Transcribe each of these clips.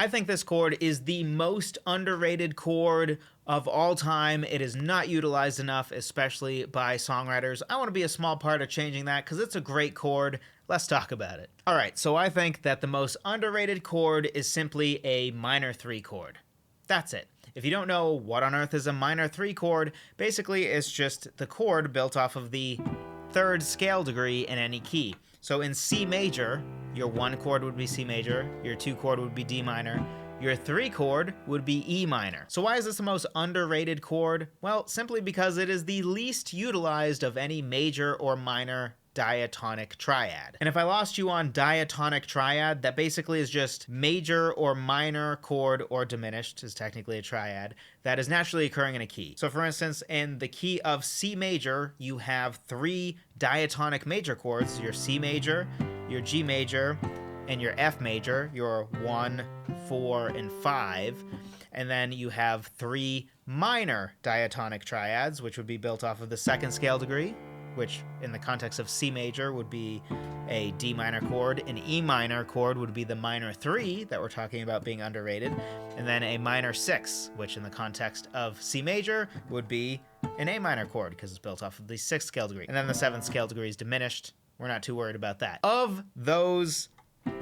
I think this chord is the most underrated chord of all time. It is not utilized enough, especially by songwriters. I want to be a small part of changing that because it's a great chord. Let's talk about it. All right, so I think that the most underrated chord is simply a minor 3 chord. That's it. If you don't know what on earth is a minor 3 chord, basically it's just the chord built off of the 3rd scale degree in any key. So in C major, your 1 chord would be C major, your 2 chord would be D minor, your 3 chord would be E minor. So why is this the most underrated chord? Well, simply because it is the least utilized of any major or minor diatonic triad. And if I lost you on diatonic triad, that basically is just major or minor chord, or diminished is technically a triad, that is naturally occurring in a key. So for instance, in the key of C major, you have 3 diatonic major chords: your C major, your G major, and your F major, your 1, 4, and 5. And then you have 3 minor diatonic triads, which would be built off of the 2nd scale degree, which in the context of C major would be a D minor chord. An E minor chord would be the minor 3 that we're talking about being underrated. And then a minor 6, which in the context of C major would be an A minor chord because it's built off of the 6th scale degree. And then the 7th scale degree is diminished. We're not too worried about that. Of those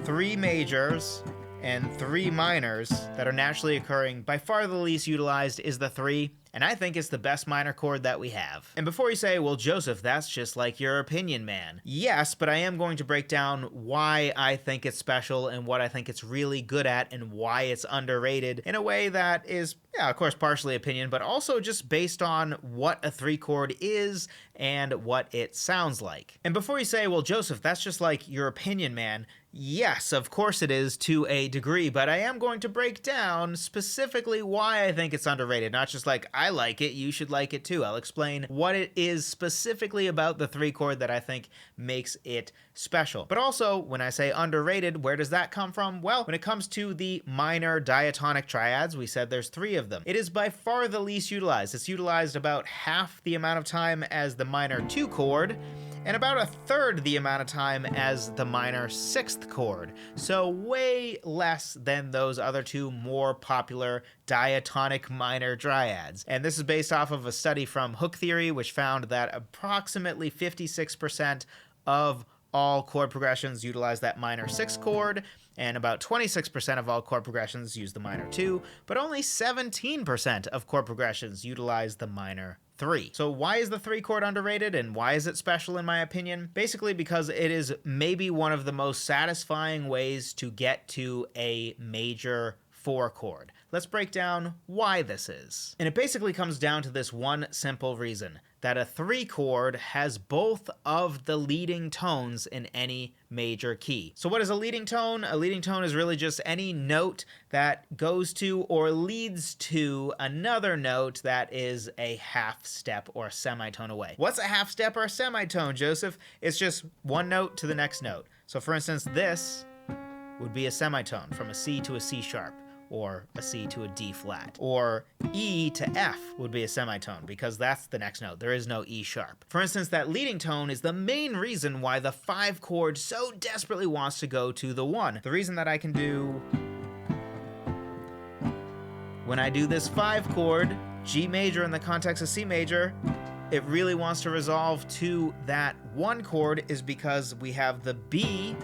3 majors and 3 minors that are naturally occurring, by far the least utilized is the 3, and I think it's the best minor chord that we have. And before you say, well, Joseph, that's just like your opinion, man. Yes, but I am going to break down why I think it's special and what I think it's really good at and why it's underrated in a way that is, yeah, of course, partially opinion, but also just based on what a 3 chord is and what it sounds like. And before you say, well, Joseph, that's just like your opinion, man. Yes, of course it is to a degree, but I am going to break down specifically why I think it's underrated. Not just like, I like it, you should like it too. I'll explain what it is specifically about the 3 chord that I think makes it special. But also, when I say underrated, where does that come from? Well, when it comes to the minor diatonic triads, we said there's 3 of them. It is by far the least utilized. It's utilized about half the amount of time as the minor 2 chord, and about 1/3 the amount of time as the minor 6th chord. So way less than those other 2 more popular diatonic minor triads. And this is based off of a study from Hook Theory, which found that approximately 56% of all chord progressions utilize that minor 6th chord, and about 26% of all chord progressions use the minor 2, but only 17% of chord progressions utilize the minor 3. So why is the 3 chord underrated, and why is it special in my opinion? Basically because it is maybe one of the most satisfying ways to get to a major 4 chord. Let's break down why this is. And it basically comes down to this one simple reason, that a 3 chord has both of the leading tones in any major key. So what is a leading tone? A leading tone is really just any note that goes to or leads to another note that is a half step or a semitone away. What's a half step or a semitone, Joseph? It's just one note to the next note. So for instance, this would be a semitone from a C to a C sharp, or a C to a D flat. Or E to F would be a semitone, because that's the next note. There is no E sharp. For instance, that leading tone is the main reason why the 5 chord so desperately wants to go to the 1. The reason that I can do, when I do this 5 chord, G major in the context of C major, it really wants to resolve to that 1 chord is because we have the B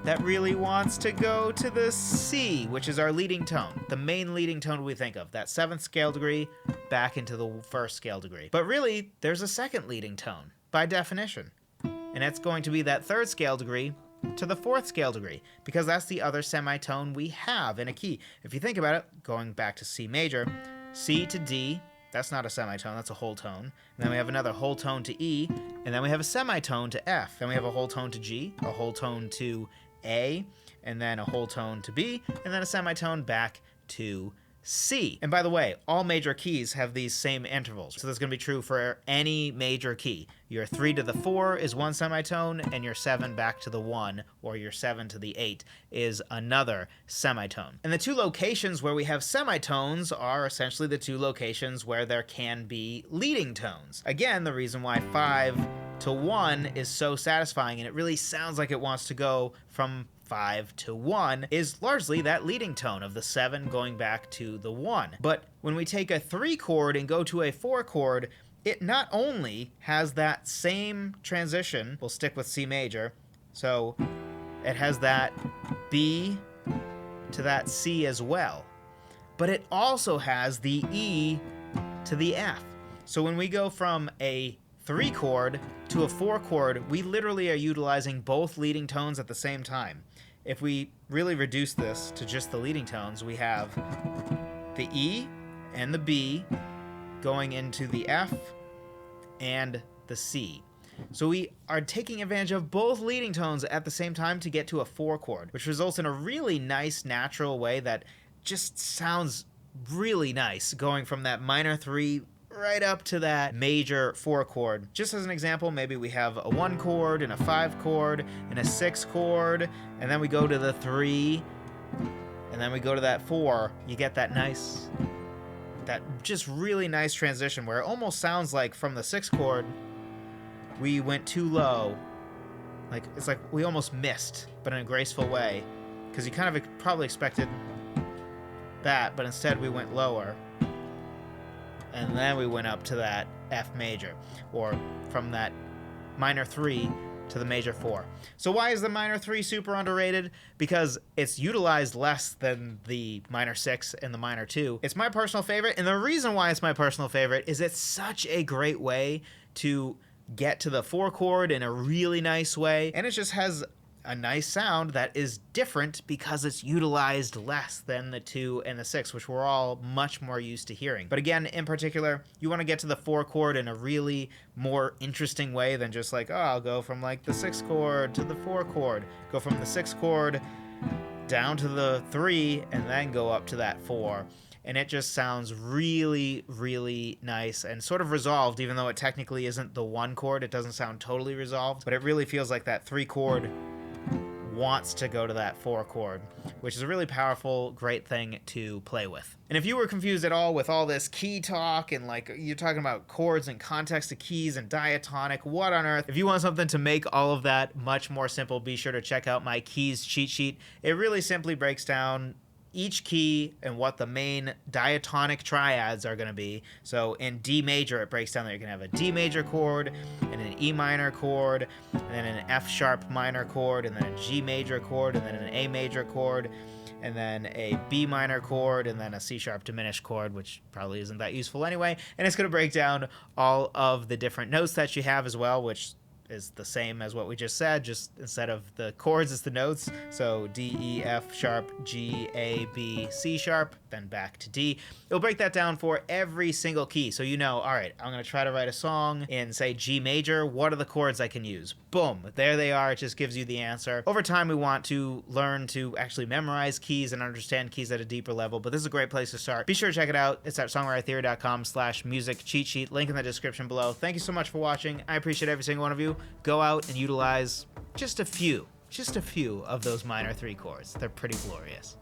that really wants to go to the C, which is our leading tone, the main leading tone we think of, that 7th scale degree back into the 1st scale degree. But really, there's a 2nd leading tone, by definition, and it's going to be that 3rd scale degree to the 4th scale degree, because that's the other semitone we have in a key. If you think about it, going back to C major, C to D, that's not a semitone, that's a whole tone. And then we have another whole tone to E, and then we have a semitone to F. Then we have a whole tone to G, a whole tone to A, and then a whole tone to B, and then a semitone back to C. And by the way, all major keys have these same intervals. So that's going to be true for any major key. Your 3 to the 4 is one semitone, and your 7 back to the 1, or your 7 to the 8 is another semitone. And the 2 locations where we have semitones are essentially the 2 locations where there can be leading tones. Again, the reason why 5 to 1 is so satisfying, and it really sounds like it wants to go from 5 to 1 is largely that leading tone of the 7 going back to the 1. But when we take a 3 chord and go to a 4 chord, it not only has that same transition, we'll stick with C major, so it has that B to that C as well, but it also has the E to the F. So when we go from a 3 chord to a 4 chord, we literally are utilizing both leading tones at the same time. If we really reduce this to just the leading tones, we have the E and the B going into the F and the C. So we are taking advantage of both leading tones at the same time to get to a 4 chord, which results in a really nice, natural way that just sounds really nice, going from that minor 3 right up to that major 4 chord. Just as an example, maybe we have a 1 chord and a 5 chord and a 6 chord, and then we go to the 3, and then we go to that 4. You get that nice, that just really nice transition where it almost sounds like from the 6 chord we went too low. Like, it's like we almost missed, but in a graceful way, because you kind of probably expected that, but instead we went lower, and then we went up to that F major, or from that minor 3 to the major 4. So why is the minor 3 super underrated? Because it's utilized less than the minor 6 and the minor 2. It's my personal favorite, and the reason why it's my personal favorite is it's such a great way to get to the 4 chord in a really nice way, and it just has a nice sound that is different because it's utilized less than the 2 and the 6, which we're all much more used to hearing. But again, in particular, you want to get to the 4 chord in a really more interesting way than just like, oh, I'll go from like the 6 chord to the 4 chord, go from the 6 chord down to the 3, and then go up to that 4. And it just sounds really, really nice and sort of resolved, even though it technically isn't the 1 chord. It doesn't sound totally resolved, but it really feels like that 3 chord wants to go to that 4 chord, which is a really powerful, great thing to play with. And if you were confused at all with all this key talk and like you're talking about chords and context of keys and diatonic, what on earth? If you want something to make all of that much more simple, be sure to check out my keys cheat sheet. It really simply breaks down each key and what the main diatonic triads are going to be. So in D major, it breaks down that you're going to have a D major chord and an E minor chord, and then an F sharp minor chord, and then a G major chord, and then an A major chord, and then a B minor chord, and then a C sharp diminished chord, which probably isn't that useful anyway. And it's going to break down all of the different notes that you have as well, which is the same as what we just said, just instead of the chords, it's the notes. So D, E, F sharp, G, A, B, C sharp, then back to D. It'll break that down for every single key. So you know, all right, I'm going to try to write a song in, say, G major. What are the chords I can use? Boom, there they are. It just gives you the answer. Over time, we want to learn to actually memorize keys and understand keys at a deeper level, but this is a great place to start. Be sure to check it out. It's at songwritertheory.com/music cheat sheet. Link in the description below. Thank you so much for watching. I appreciate every single one of you. Go out and utilize just a few of those minor 3 chords. They're pretty glorious.